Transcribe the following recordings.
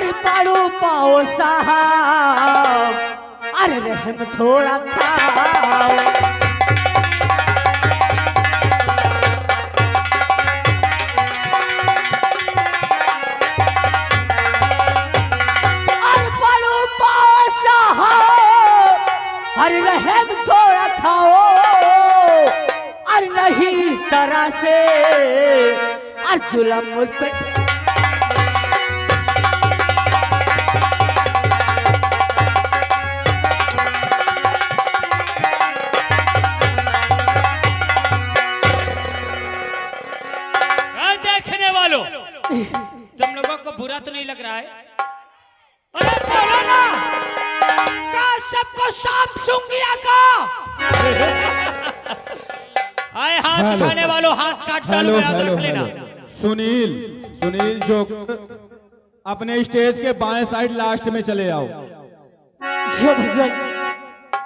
अरे पाड़ो पाओ साहब, अरे रहम थोड़ा खाओ। अरे पाड़ो पाओ साहब, अरे रहम थोड़ा खाओ। अरे नहीं इस तरह से अरे जुल्म मुझ पे। देखने वालों, तुम लोगों को बुरा तो नहीं लग रहा है? अरे बोलो ना, का सबको सांप सूंघ गया का? आए हाथ उठाने वालों, हाथ काट डालो, याद रख लेना। सुनील जो अपने स्टेज के बाएं साइड लास्ट में चले आओ। भगवान,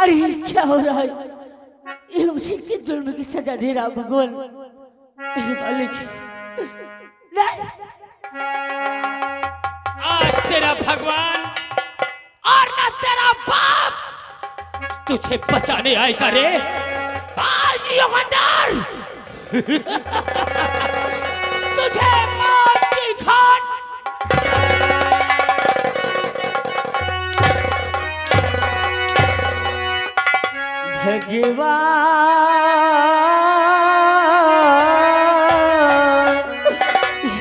अरे ये क्या हो रहा है? ये उसी के जुल्म की सजा दे रहा भगवान। मालिक, आज तेरा भगवान और ना तेरा बाप तुझे बचाने आएगा रे। आज युगंधर तुझे मौत की खान।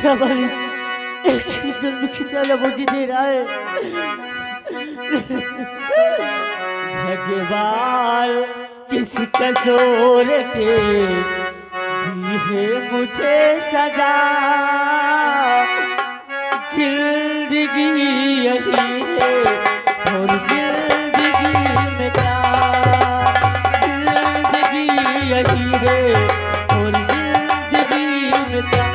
भगवान, एक ही जुल्म की सजा मुझे दे रहा है। भगवान किस कसूर के दी है मुझे सजा। जिंदगी यही है और जिंदगी में क्या, जिंदगी यही है और जिंदगी में क्या।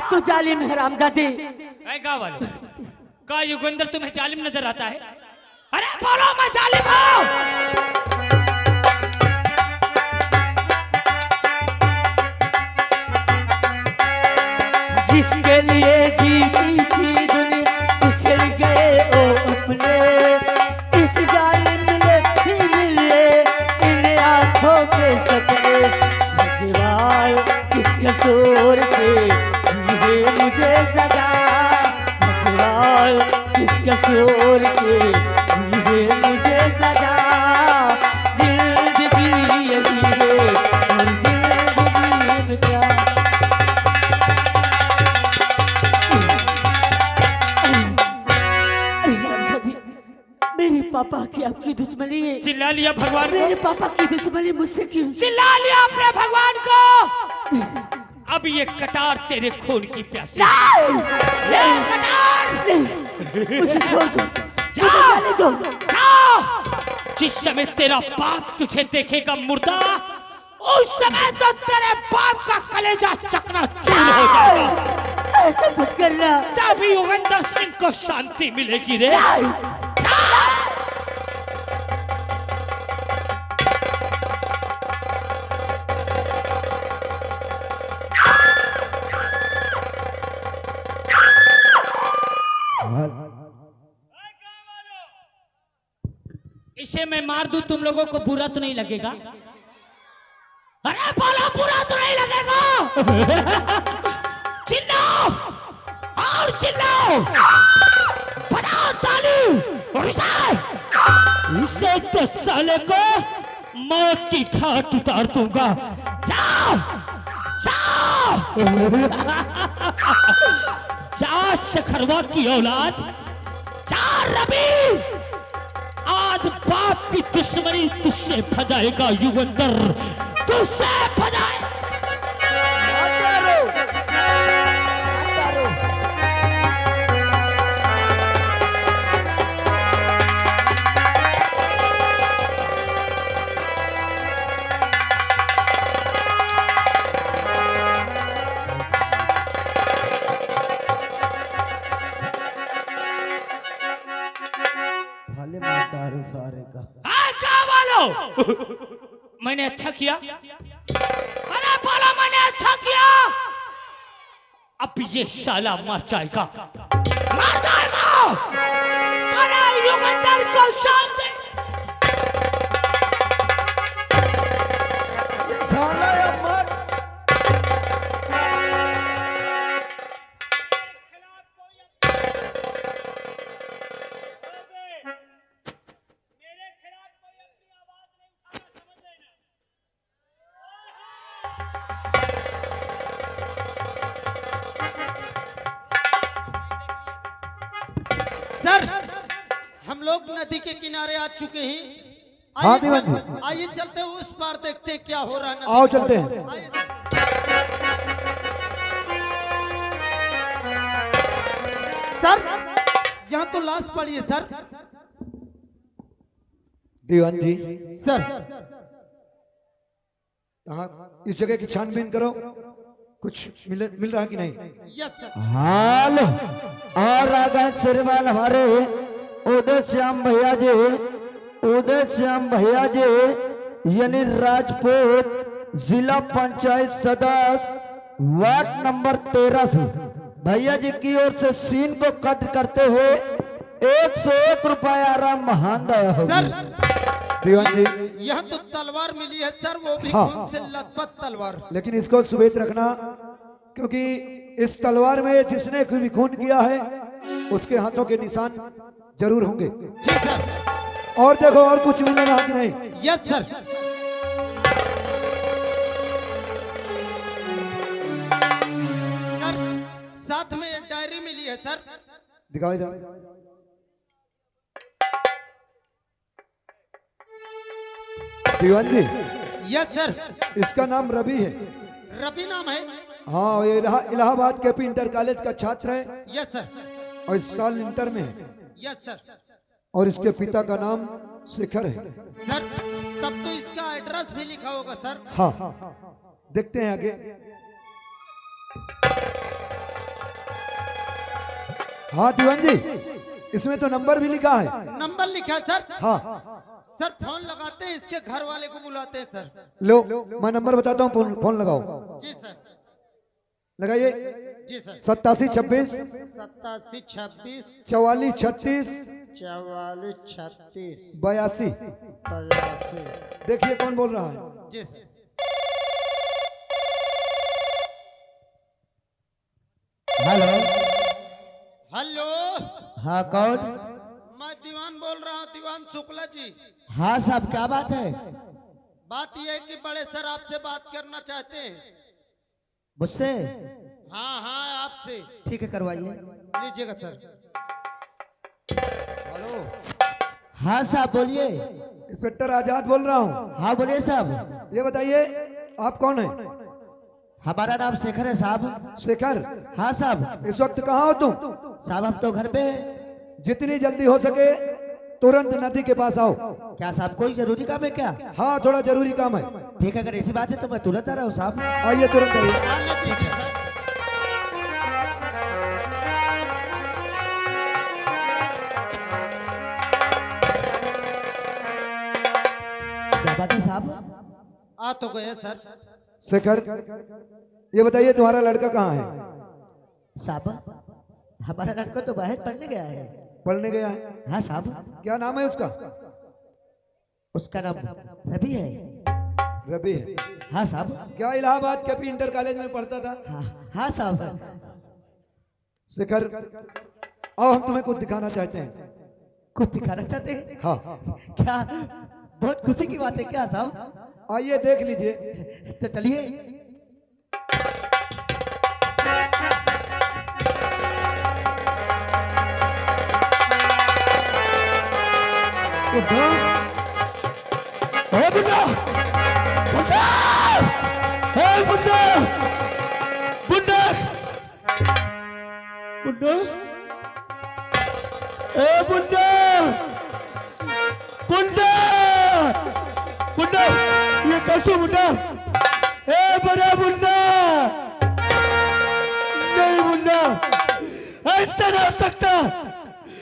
तो जालिम है हरामजादे। का वालों, का युगंधर तुम्हें जालिम नजर आता है? अरे बोलो मैं जालिम हूं। जिसके लिए जीती थी दुनिया उसे गए ओ अपने। इस जालिम ने फिर लिए इन आंखों के सपने। भगवान किस कसूर के मुझे सजा। भगवान किस कसूर के दिए मुझे सजा। जिंदगी यही है और जिंदगी में क्या। मेरे पापा की आपकी दुश्मनी है। चिल्ला लिया भगवान को। मेरे पापा की दुश्मनी मुझसे क्यों? चिल्ला लिया अपने भगवान को। अब ये कटार तेरे खून की प्यासी। ये कटार मुझे छोड़ दो, मुझे जाने दो। जिस समय तेरा बाप तुझे देखेगा मुर्दा, उस समय तो तेरे बाप का कलेजा चकनाचूर हो जाएगा। ऐसा मत करना। तभी युगंधर सिंह को शांति मिलेगी रे। इसे मैं मार दूं, तुम लोगों को बुरा तो नहीं लगेगा? अरे बोलो, बुरा तो नहीं लगेगा? चिल्लाओ और चिल्लाओ, बजाओ ताली। इसे तो साले को मौत की घाट उतार दूंगा। जाओ जाओ। जा शखरवा की औलाद, जा रवि, आज बाप की दुश्मनी तुझसे भजाएगा युगंधर, तुझसे भजाए। सारे का क्या वालो मैंने अच्छा किया, अरे बोला मैंने अच्छा किया। अब ये साला मर जाएगा, मर जाएगा। अरे युगंधर को शांति, साला मर। सर, हम लोग नदी के किनारे आ चुके हैं। हाँ दीवान जी, आइए चलते हैं उस पार, देखते हैं क्या हो रहा है। आओ चलते हैं। आइए। सर, यहाँ तो लाश पड़ी है सर। दीवान जी, सर, कहाँ इस जगह की छानबीन करो, कुछ मिल रहा कि नहीं? Yes sir. हाल और आगा सिरवाल हमारे उदय श्याम भैया जी, उदय श्याम भैया जी यानी राजपूत जिला पंचायत सदस्य वार्ड नंबर 13 से भैया जी की ओर से सीन को कद्र करते हुए 101 रुपया आराम महान दया होगी। सर, दीवान जी, यह तो तलवार मिली है सर, वो भी हाँ। खून से लथपथ तलवार। लेकिन इसको सुवेत रखना, क्योंकि इस तलवार में जिसने भी खून किया है उसके हाथों के निशान जरूर होंगे। जी सर। और देखो और कुछ मिल रहा कि नहीं? Yes sir. सर, साथ में एक डायरी मिली है सर। दिखाओ इधर। दीवान जी, यस सर। इसका नाम रवि है। रवि नाम है। हाँ, ये इलाहाबाद के पी इंटर कॉलेज का छात्र है यस सर। और इस साल इंटर में है। Yes sir. और इसके पिता का नाम शेखर है। सर, तब तो इसका एड्रेस भी लिखा होगा सर। हाँ, देखते हैं आगे। हाँ दीवान जी, इसमें तो नंबर भी लिखा है। नंबर लिखा है सर। हाँ, सर, फोन लगाते हैं, इसके घर वाले को बुलाते हैं सर। लो मैं नंबर बताता हूँ, फोन लगाओ। जी सर। लगाइए। जी सर। 8726 87 26 44 36 44 36 82। 82। देखिए कौन बोल रहा है। जी सर। हेलो। हेलो, हाँ कौन? मैं दीवान बोल रहा हूँ, दीवान शुक्ला जी। हाँ साहब, क्या बात है? बात यह है कि बड़े सर आपसे बात करना चाहते हैं। मुझसे? हाँ हाँ, आपसे। ठीक है, करवाइए। लीजिएगा सर। हेलो, हाँ साहब बोलिए। इंस्पेक्टर आजाद बोल रहा हूँ। हाँ बोलिए साहब। ये बताइए आप कौन है? हमारा नाम शेखर है साहब। शेखर? हाँ साहब। इस वक्त कहाँ हो तुम? साहब हम तो घर पे हैं। जितनी जल्दी हो सके तुरंत नदी के पास आओ। क्या साहब कोई जरूरी काम है क्या? हाँ, थोड़ा जरूरी काम है। ठीक है, अगर ऐसी बात है तो मैं तुरंत आ रहा हूँ साहब। आइए, तुरंत आइए। आने दीजिए सर। क्या बात है साहब? आ तो गए सर। शेखर, ये बताइए तुम्हारा लड़का कहाँ है? साहब हमारा लड़का तो बाहर पढ़ने गया है। पढ़ने गया है? हाँ साहब। क्या नाम है उसका? उसका नाम रवि है। रवि है? हाँ साहब। क्या इलाहाबाद के पी इंटर कॉलेज में पढ़ता था? हाँ साहब। शेखर, आओ हम तुम्हें कुछ दिखाना चाहते हैं। कुछ दिखाना चाहते हैं? हाँ, क्या बहुत खुशी की बात है क्या साहब? आइए देख लीजिए। तो चलिए। बुड्ढा, ए बुड्ढा, बुड्ढा, ए बुड्ढा, बुड्ढा, बुड्ढा, ए बुड्ढा, बुड्ढा, बुड्ढा, ये कैसे बुड्ढा? ए बड़ा बुड्ढा, नहीं बुड्ढा, ऐसा नहीं हो सकता,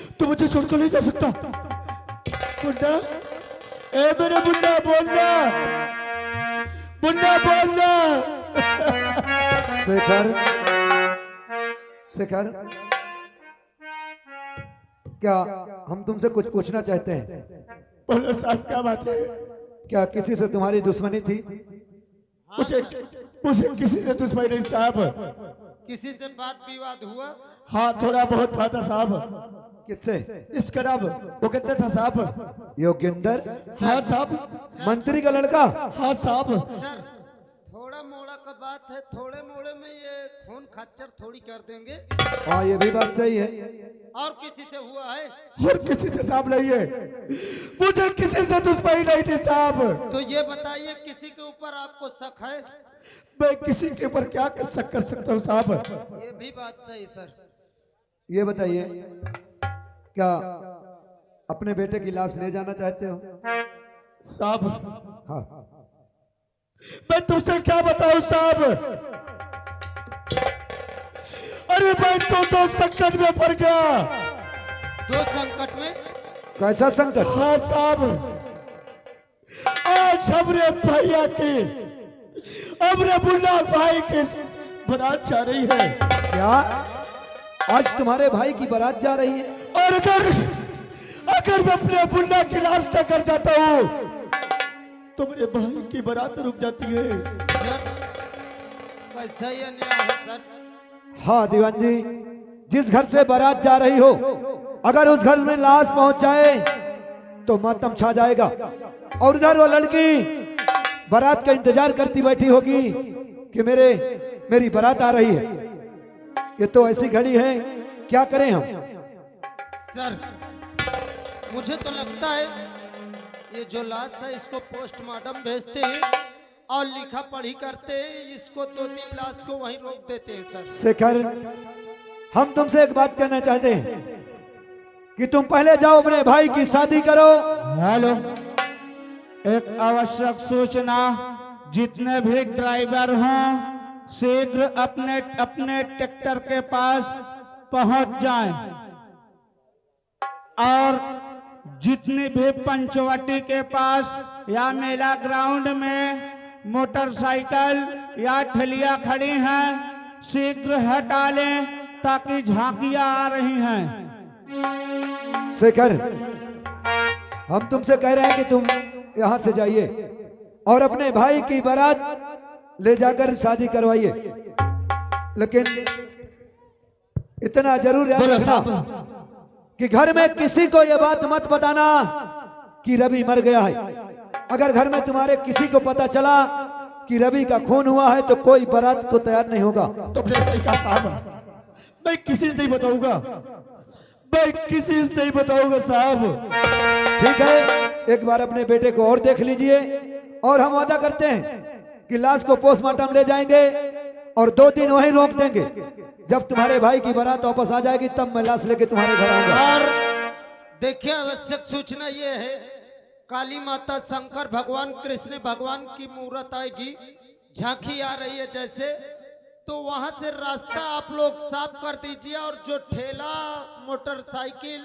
तू मुझे छोड़कर नहीं जा सकता। बुड्ढा, ए मेरे बुड्ढा बोलना, बुड्ढा बोलना। शेखर, शेखर, क्या हम तुमसे कुछ पूछना चाहते हैं? बोलो साहब, क्या बात है? क्या किसी से तुम्हारी दुश्मनी थी? मुझे किसी से दुश्मनी नहीं साहब। किसी से बात विवाद हुआ? हाँ, थोड़ा बहुत था साहब। किससे? इसका नाम वो कितना था साहब? योगेंद्र। हाँ साहब। मंत्री का लड़का? हाँ साहब। सर, थोड़ा मोड़ा का बात है, थोड़े मोड़े में ये खून खच्चर थोड़ी कर देंगे। हाँ, ये भी बात सही है। और किसी से हुआ है? और किसी से साहब नहीं है, मुझे किसी से दुश्मनी नहीं थी साहब। तो ये बताइए, किसी के ऊपर आपको शक है? मैं किसी के ऊपर क्या शक कर सकता हूँ साहब? ये भी बात सही सर। ये बताइए, क्या अपने बेटे की लाश ले जाना चाहते हो साहब? हाँ। मैं तुमसे क्या बताऊं साहब? अरे मैं तो संकट में पड़ गया। दो संकट में? कैसा संकट? हाँ साहब, आज हमरे भैया के, हमरे बुल्ला भाई के बारात जा रही है। क्या आज तुम्हारे भाई की बारात जा रही है? और अगर मैं अपने बुल्ला की लाश तक कर जाता हूँ तो मेरे भाई की बारात रुक जाती है। सर, कैसा ये अन्याय है सर? हाँ दीवान जी, जिस घर से बारात जा रही हो, अगर उस घर में लाश पहुंच जाए तो मातम छा जाएगा। और उधर वो लड़की बारात का इंतजार करती बैठी होगी कि मेरी बारात आ रही है। ये तो ऐसी घड़ी है, क्या करें हम? सर, मुझे तो लगता है ये जो लाश है इसको पोस्टमार्टम भेजते हैं और लिखा पढ़ी करते हैं, इसको 2-3 लाश को वहीं रोक देते हैं सर। शेखर, हम तुमसे एक बात कहना चाहते हैं कि तुम पहले जाओ अपने भाई की शादी करो। हेलो, एक आवश्यक सूचना, जितने भी ड्राइवर हों शीघ्र अपने अपने ट्रैक्टर के पास पहुंच जाएं और जितनी भी पंचवटी के पास या मेला ग्राउंड में मोटरसाइकिल या ठेलियां खड़ी हैं शीघ्र हटा लें ताकि झांकियां आ रही हैं। शेखर, हम तुमसे कह रहे हैं कि तुम यहाँ से जाइए और अपने भाई की बारात ले जाकर शादी करवाइए, लेकिन इतना जरूर याद रखना कि घर में किसी को यह बात मत बताना कि रवि मर गया है। अगर घर में तुम्हारे किसी को पता चला कि रवि का खून हुआ है तो कोई बारात को तैयार नहीं होगा। तुमने सही कहा साहब, मैं किसी से नहीं बताऊंगा, मैं किसी से नहीं बताऊंगा साहब। ठीक है, एक बार अपने बेटे को और देख लीजिए और हम वादा करते हैं कि लाश को पोस्टमार्टम ले जाएंगे और 2 दिन वहीं रोक देंगे। जब तुम्हारे भाई की बारात वापस आ जाएगी तब मैं लाश लेके तुम्हारे घर आऊंगा। और देखिए, आवश्यक सूचना ये है, काली माता, शंकर भगवान, कृष्ण भगवान की मूर्त आएगी, झांकी आ रही है जैसे, तो वहां से रास्ता आप लोग साफ कर दीजिए और जो ठेला मोटरसाइकिल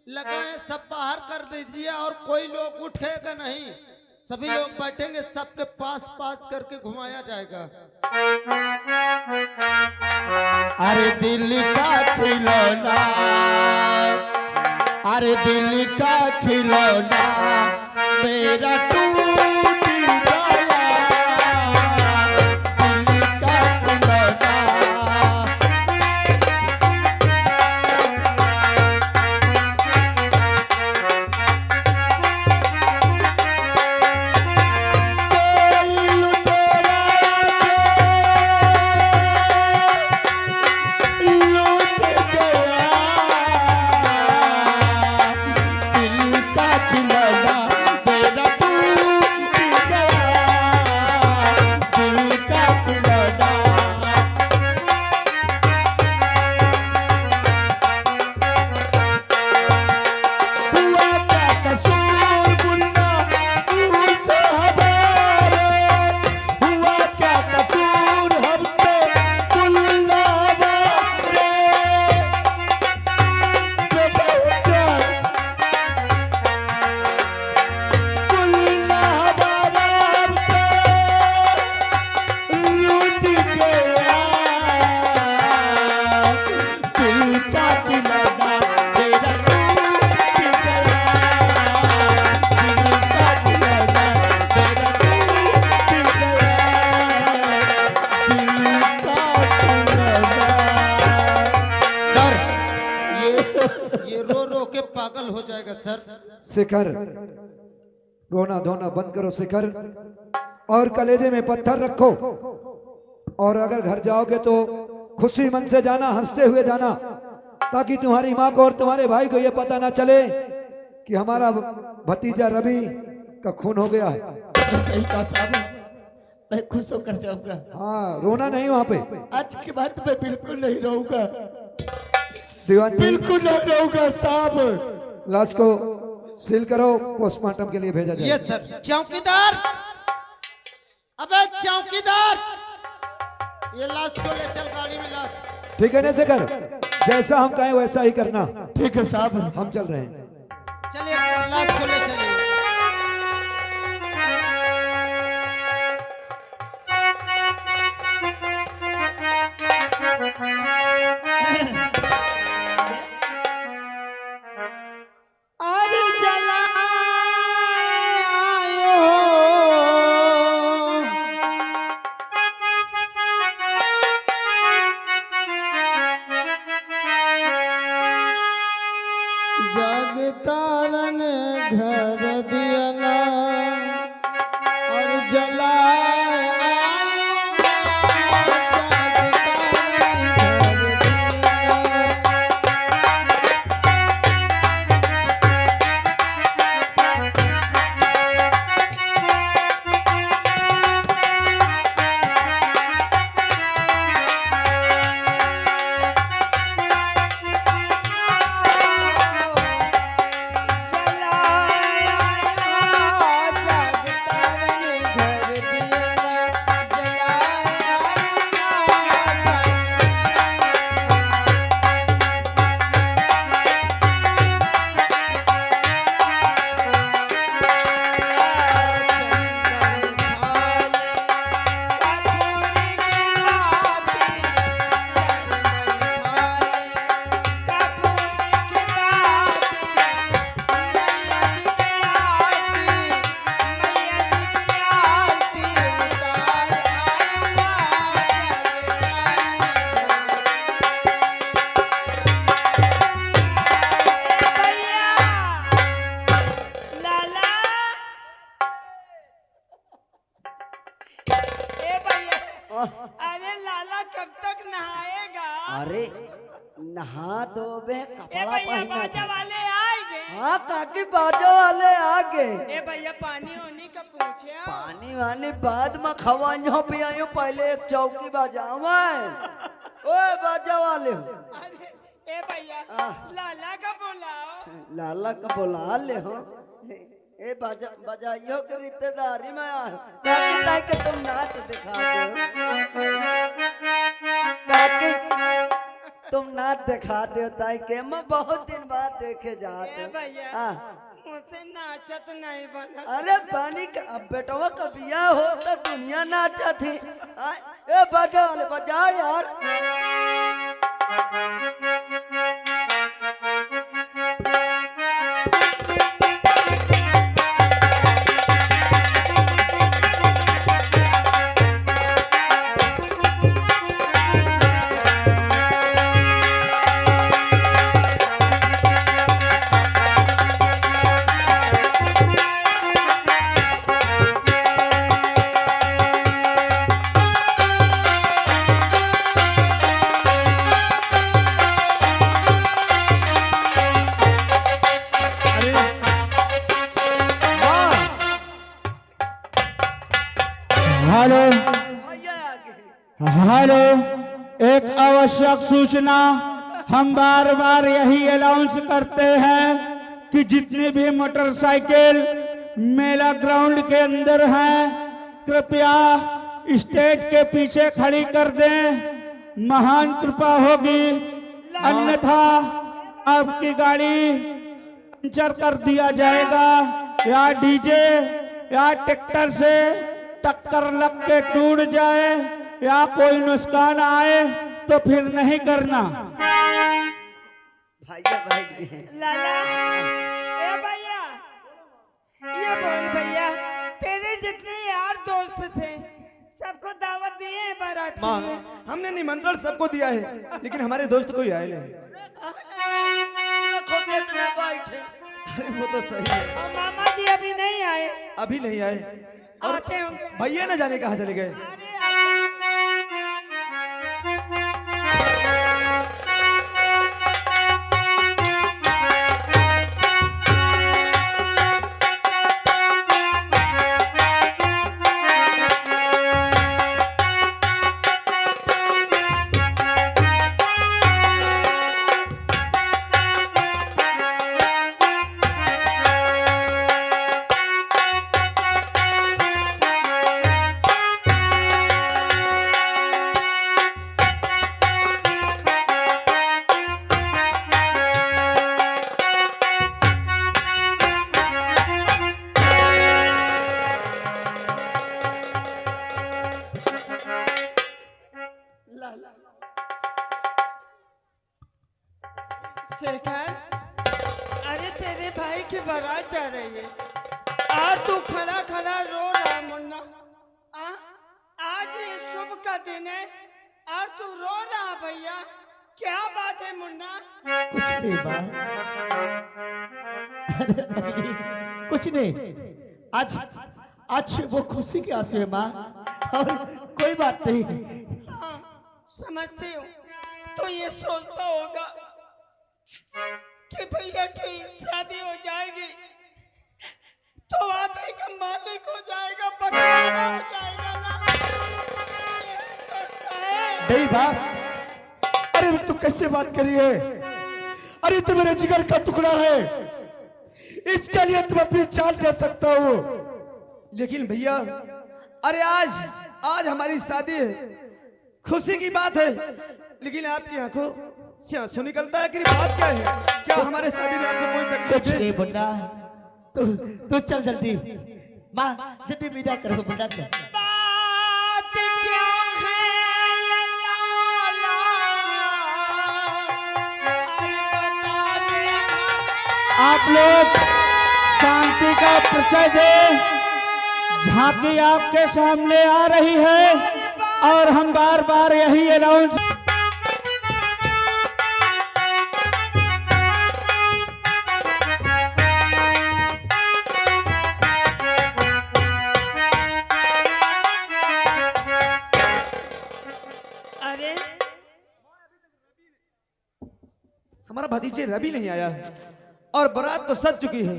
लगा है सब बाहर कर दीजिए और कोई लोग उठेगा नहीं, सभी लोग बैठेंगे, सबके पास पास करके घुमाया जाएगा। अरे दिल का खिलौना, अरे दिल का खिलौना मेरा टूट गया, दिल का खिलौना। कोई लुटेरा लूट गया, दिल का खिलौना पागल हो जाएगा सर। शिखर, रोना धोना बंद करो शिखर, और कलेजे में पत्थर रखो, और अगर घर जाओगे तो खुशी मन से जाना, हंसते हुए जाना, ताकि तुम्हारी माँ को और तुम्हारे भाई को यह पता ना चले कि हमारा भतीजा रवि का खून हो गया है। सही कहा साहब, मैं खुश होकर जाऊंगा। हाँ, रोना नहीं वहाँ पे। आज के बाद मैं बिल्कुल नहीं रहूंगा, दीवान जी, बिल्कुल नहीं रहूंगा साहब। लाश को सील करो, पोस्टमार्टम के लिए भेजा जाए। ये सर। चौकीदार, अबे चौकीदार, ये लाश को ले चल गाड़ी में ला। ठीक है ना शिखर, जैसा हम कहें वैसा ही करना। ठीक है साहब। हम चल रहे हैं। चलिए लाश को ले चलिए। अरे जलायो जगतारन घर दियना और जलाए अरे लाला कब तक नहाएगा? अरे नहा दो बे, ए कपड़ा भैया पहना बाजा था। वाले आएंगे। हाँ काकी, बाजा वाले आ गए। ए भैया पानी होनी का पूछे। पानी वानी बाद में खवाइयो पियाइयो, पहले एक चौकी बजाओ। ओए बाजा वाले हो, अरे ए भैया हाँ। लाला का बुलाओ। लाला का बुला ले हो। ए बजाइयो के रिश्तेदारी में आ काकी, ताई के तुम नाच दिखा दो काकी, तुम नाच दिखा दो ताई के, मैं बहुत दिन बाद देखे जाते। ए भैया हाँ। मुझसे नाचत नहीं बना। अरे पानी का, अब बेटवा का बिया हो तो दुनिया नाचा थी। ए बजा वाले बजा यार। हेलो भैया आ गए। हेलो, एक आवश्यक सूचना। हम बार बार यही अनाउंस करते हैं कि जितने भी मोटरसाइकिल मेला ग्राउंड के अंदर हैं, कृपया स्टेज के पीछे खड़ी कर दें। महान कृपा होगी, अन्यथा आपकी गाड़ी पंचर कर दिया जाएगा, या डीजे या ट्रैक्टर से टक्कर लग के टूट जाए, या कोई नुकसान आए तो फिर नहीं करना। भैया बैठ गए। लाला ए भैया, ये बोल भैया, तेरे जितने यार दोस्त थे सब सबको दावत दिए हैं बारात के माँ लिए। हमने निमंत्रण सबको दिया है, लेकिन हमारे दोस्त कोई आए नहीं। देखो कितने बैठे। अरे वो तो सही है, और मामा जी अभी नहीं आए। अभी नहीं आए। और आते होंगे। भैया न जाने कहाँ चले गए। अरे आते- शेखर, अरे तेरे भाई की बारात जा रही है और तू खड़ा खड़ा रो रहा है मुन्ना। आज ये शुभ का दिन है और तू रो रहा भैया, क्या बात है मुन्ना? कुछ नहीं माँ, अरे अग्नि, कुछ नहीं। आज आज वो खुशी के आंसू है माँ, और कोई बात नहीं। हाँ, समझती हूँ। तो ये सोचता होगा कि भैया की शादी हो जाएगी तो आदमी का मालिक हो जाएगा, बकरा हो जाएगा ना। नहीं माँ, अरे तू कैसे बात करी है? अरे तू मेरे जिगर का टुकड़ा है, इसके लिए तुम अपनी जान दे सकता हो। लेकिन भैया, अरे आज हमारी शादी है, खुशी की बात है, लेकिन आपकी आंखों से आंसू निकलता है कि बात क्या है? क्या हमारे शादी में आपको कोई कुछ तकलीफ है? नहीं मुन्ना, तू चल जल्दी। माँ जल्दी विदा करो मुन्ना को। बात क्या है लाला, अरे बता दे हमें। आप लोग शांति का परिचय दे। झांकी आपके सामने आ रही है और हम बार बार यही अनाउंस अरे हमारा भतीजे रवि नहीं आया और बारात तो सज चुकी है।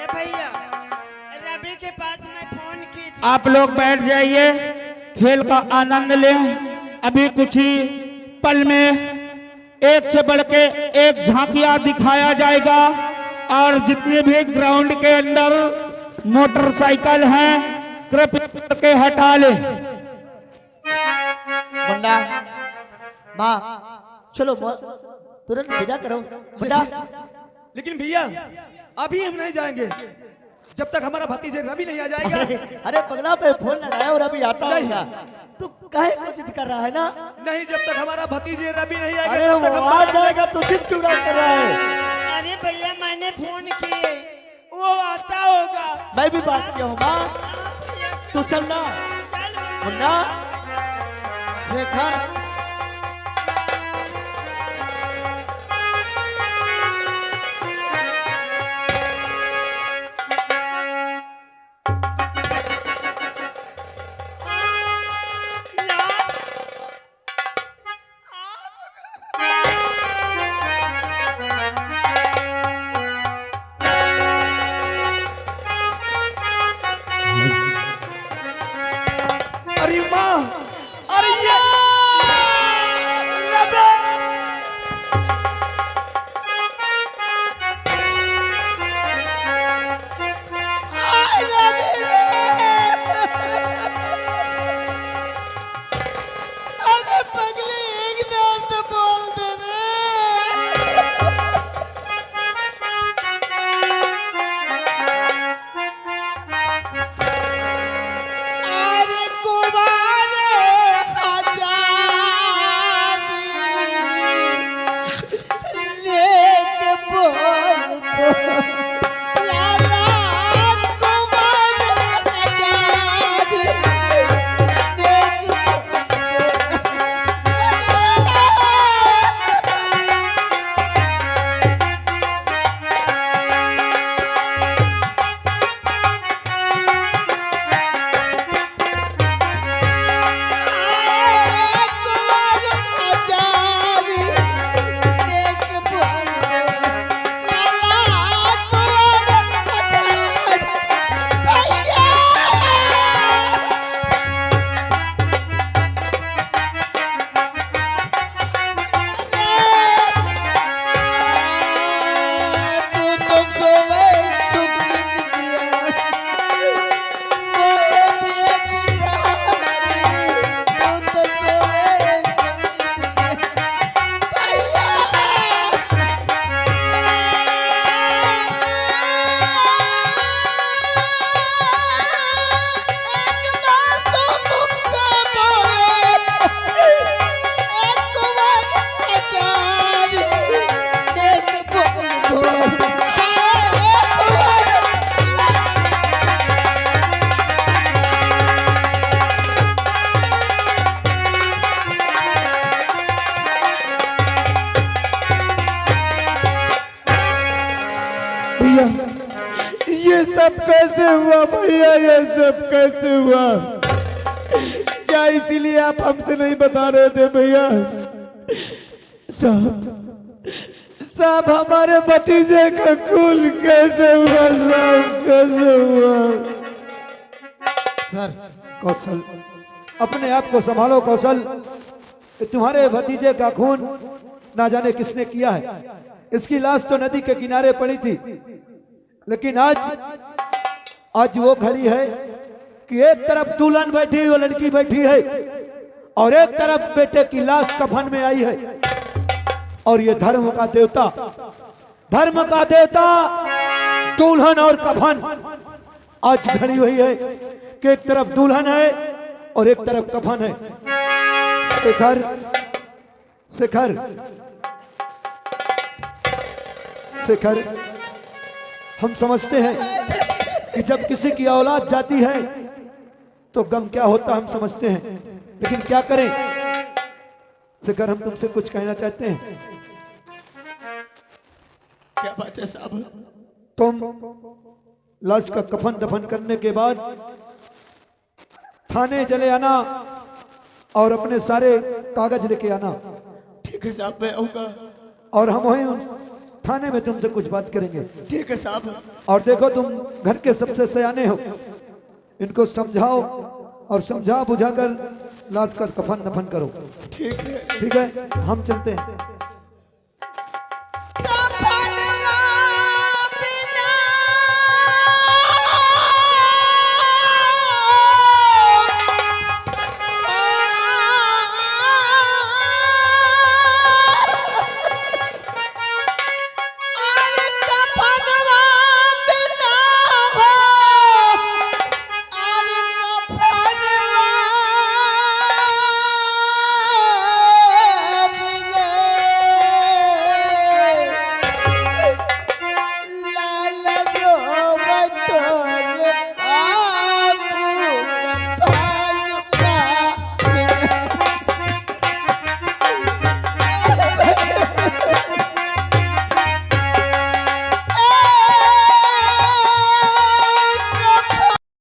ए भैया, रवि के पास मैं फोन की थी। आप लोग बैठ जाइए, खेल का आनंद लें। अभी कुछ ही पल में एक से बढ़ के एक झांकियां दिखाया जाएगा और जितने भी ग्राउंड के अंदर मोटरसाइकिल हैं कृपया करके हटा लें। मुन्ना, माँ चलो तुरंत विदा करो मुन्ना। लेकिन भैया, अभी हम नहीं जाएंगे जब तक हमारा भतीजे रवि नहीं आ जाएगा। अरे पगला पे फोन लगाया और अभी आता नहीं। होगा, तू काहे को जिद कर रहा है ना? नहीं, जब तक हमारा भतीजे रवि नहीं आएगा अरे तब तक वो हम आ नहीं जाएगा तो जिद क्यों ना कर रहा है? अरे भैया, मैंने फोन किए, वो आता होगा। मैं भी बात किया हूँ माँ, तू चलना। चल मुन्ना, शेखर, अरे माँ, अरे ये रवि! अरे पगले, एक बार तो बोल दे अरे कुमार लेके बोल दो लाला, कुमार कैसे हुआ भैया, ये सब कैसे हुआ? क्या इसीलिए आप हमसे नहीं बता रहे थे भैया? साहब हमारे भतीजे का खून कैसे हुआ साहब, कैसे हुआ? सर कौशल, अपने आप को संभालो कौशल। तुम्हारे भतीजे का खून ना जाने किसने किया है। इसकी लाश तो नदी के किनारे पड़ी थी, लेकिन आज वो खड़ी है कि एक तरफ दुल्हन बैठी है, वो लड़की बैठी है, और एक तरफ बेटे की लाश कफन में आई है। और ये धर्म का देवता दुल्हन और कफन आज खड़ी हुई है कि एक तरफ दुल्हन है और एक तरफ कफन है। शेखर, शेखर, शेखर, हम समझते हैं कि जब किसी की औलाद जाती है तो गम क्या होता हम समझते हैं, लेकिन क्या करें शेखर, हम तुमसे कुछ कहना चाहते हैं। क्या बात है साहब? तुम लाश का कफन दफन करने के बाद थाने चले आना और अपने सारे कागज लेके आना। ठीक है साहब, मैं आऊंगा। और हम वहीं थाने में तुमसे कुछ बात करेंगे। ठीक है साहब। और देखो तुम घर के सबसे सयाने हो, इनको समझाओ और समझा बुझाकर लाश का कफन दफन करो। ठीक है। ठीक है, हम चलते हैं।